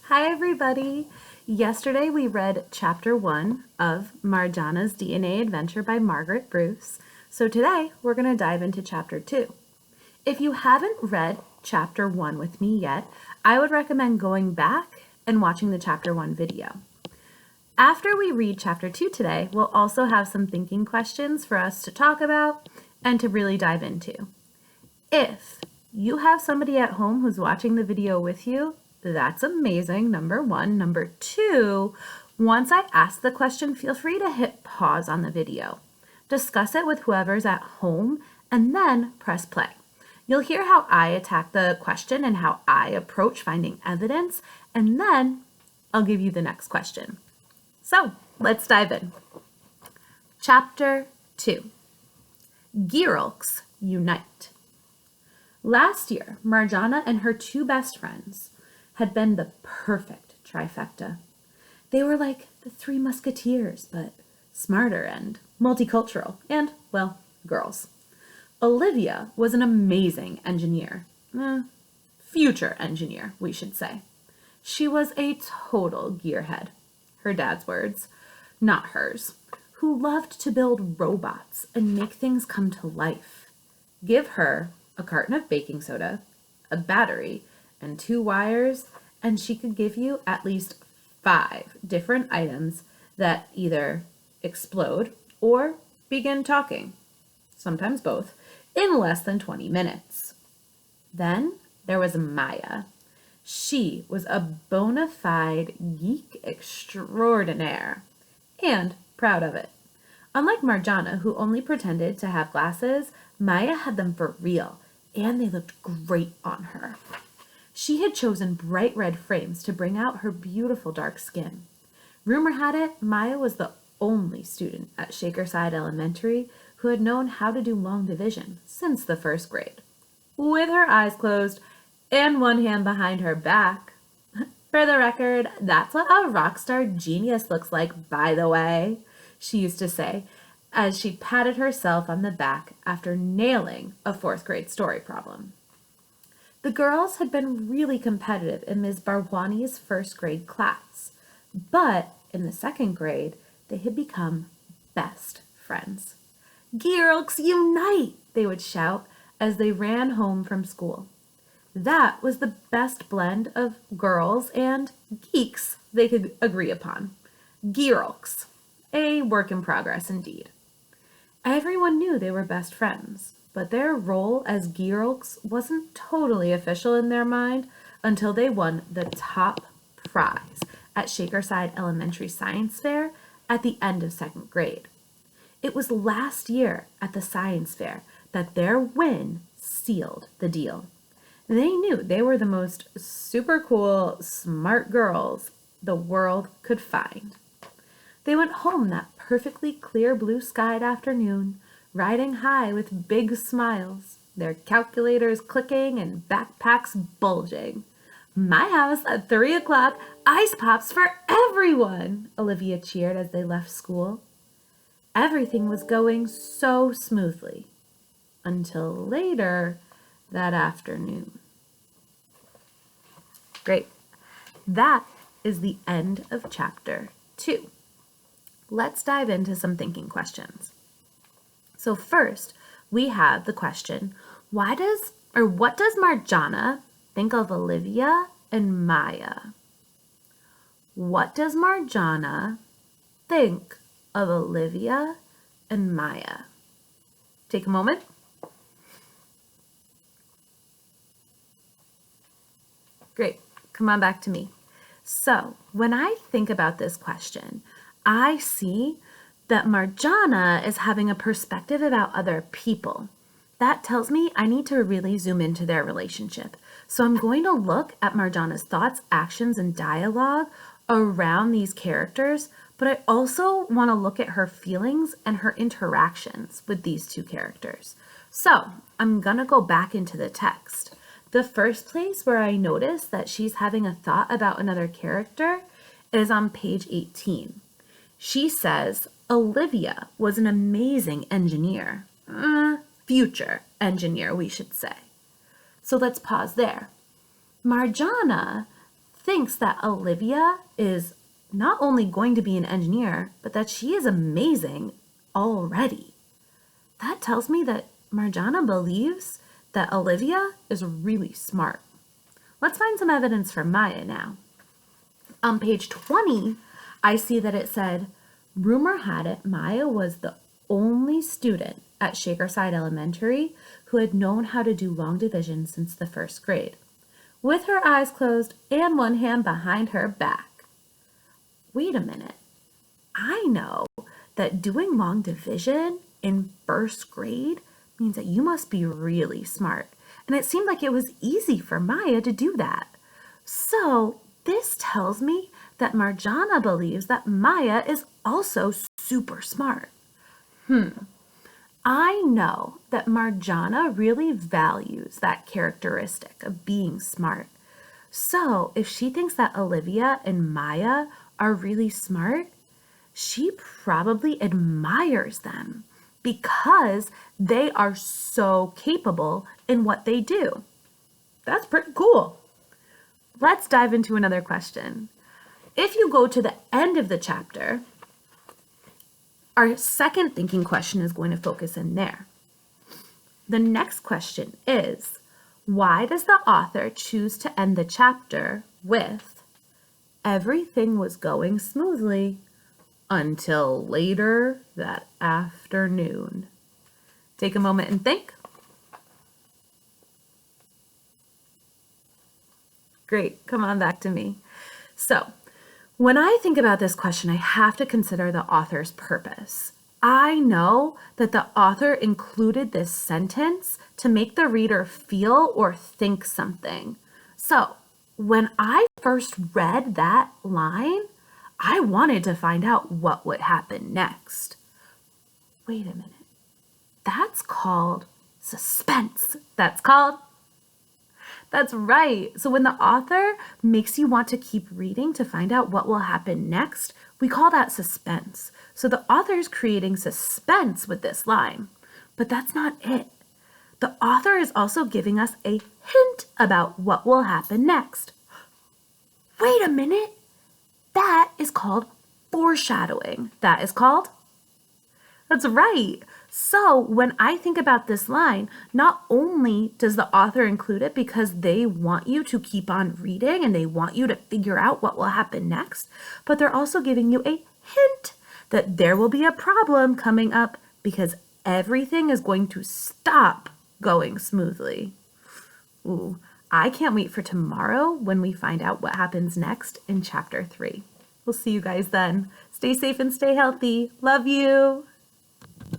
Hi, everybody. Yesterday we read chapter 1 of Marjanah's DNA Adventure by Margaret Bruce. So today we're going to dive into chapter 2. If you haven't read chapter 1 with me yet, I would recommend going back and watching the chapter 1 video. After we read chapter 2 today, we'll also have some thinking questions for us to talk about and to really dive into. If you have somebody at home who's watching the video with you, that's amazing, number one. Number two, once I ask the question, feel free to hit pause on the video. Discuss it with whoever's at home and then press play. You'll hear how I attack the question and how I approach finding evidence, and then I'll give you the next question. So let's dive in. Chapter 2. Gearolks Unite. Last year, Marjanah and her two best friends had been the perfect trifecta. They were like the Three Musketeers, but smarter and multicultural and, well, girls. Olivia was an amazing engineer. Future engineer, we should say. She was a total gearhead. Her dad's words, not hers, who loved to build robots and make things come to life. Give her a carton of baking soda, a battery, and 2 wires, and she could give you at least 5 different items that either explode or begin talking, sometimes both, in less than 20 minutes. Then there was Maya. She was a bona fide geek extraordinaire, and proud of it. Unlike Marjanah, who only pretended to have glasses, Maya had them for real, and they looked great on her. She had chosen bright red frames to bring out her beautiful dark skin. Rumor had it, Maya was the only student at Shakerside Elementary who had known how to do long division since the 1st grade. With her eyes closed and one hand behind her back. For the record, that's what a rock star genius looks like, by the way, she used to say as she patted herself on the back after nailing a 4th grade story problem. The girls had been really competitive in Ms. Barwani's 1st grade class, but in the 2nd grade, they had become best friends. "Gearolks unite!" they would shout as they ran home from school. That was the best blend of girls and geeks they could agree upon. Gearolks, a work in progress indeed. Everyone knew they were best friends, but their role as Gearolks wasn't totally official in their mind until they won the top prize at Shakerside Elementary Science Fair at the end of 2nd grade. It was last year at the science fair that their win sealed the deal. They knew they were the most super cool, smart girls the world could find. They went home that perfectly clear blue-skied afternoon, riding high with big smiles, their calculators clicking and backpacks bulging. "My house at 3 o'clock, ice pops for everyone!" Olivia cheered as they left school. Everything was going so smoothly until later that afternoon. Great. That is the end of chapter 2. Let's dive into some thinking questions. So first, we have the question, what does Marjanah think of Olivia and Maya? What does Marjanah think of Olivia and Maya? Take a moment. Great. Come on back to me. So when I think about this question, I see that Marjanah is having a perspective about other people. That tells me I need to really zoom into their relationship. So I'm going to look at Marjanah's thoughts, actions, and dialogue around these characters, but I also want to look at her feelings and her interactions with these two characters. So I'm going to go back into the text. The first place where I notice that she's having a thought about another character is on page 18. She says, Olivia was an amazing engineer. Future engineer, we should say. So let's pause there. Marjanah thinks that Olivia is not only going to be an engineer, but that she is amazing already. That tells me that Marjanah believes that Olivia is really smart. Let's find some evidence for Maya now. On page 20, I see that it said, rumor had it Maya was the only student at Shakerside Elementary who had known how to do long division since the first grade, with her eyes closed and one hand behind her back. Wait a minute. I know that doing long division in first grade means that you must be really smart. And it seemed like it was easy for Maya to do that. So this tells me that Marjanah believes that Maya is also super smart. I know that Marjanah really values that characteristic of being smart. So if she thinks that Olivia and Maya are really smart, she probably admires them because they are so capable in what they do. That's pretty cool. Let's dive into another question. If you go to the end of the chapter, our second thinking question is going to focus in there. The next question is, why does the author choose to end the chapter with, everything was going smoothly until later that afternoon? Take a moment and think. Great, come on back to me. So, when I think about this question, I have to consider the author's purpose. I know that the author included this sentence to make the reader feel or think something. So, when I first read that line, I wanted to find out what would happen next. Wait a minute. That's called suspense. That's right. So when the author makes you want to keep reading to find out what will happen next, we call that suspense. So the author is creating suspense with this line. But that's not it. The author is also giving us a hint about what will happen next. Wait a minute. That is called foreshadowing. That's right. So when I think about this line, not only does the author include it because they want you to keep on reading and they want you to figure out what will happen next, but they're also giving you a hint that there will be a problem coming up because everything is going to stop going smoothly. Ooh, I can't wait for tomorrow when we find out what happens next in chapter 3. We'll see you guys then. Stay safe and stay healthy. Love you.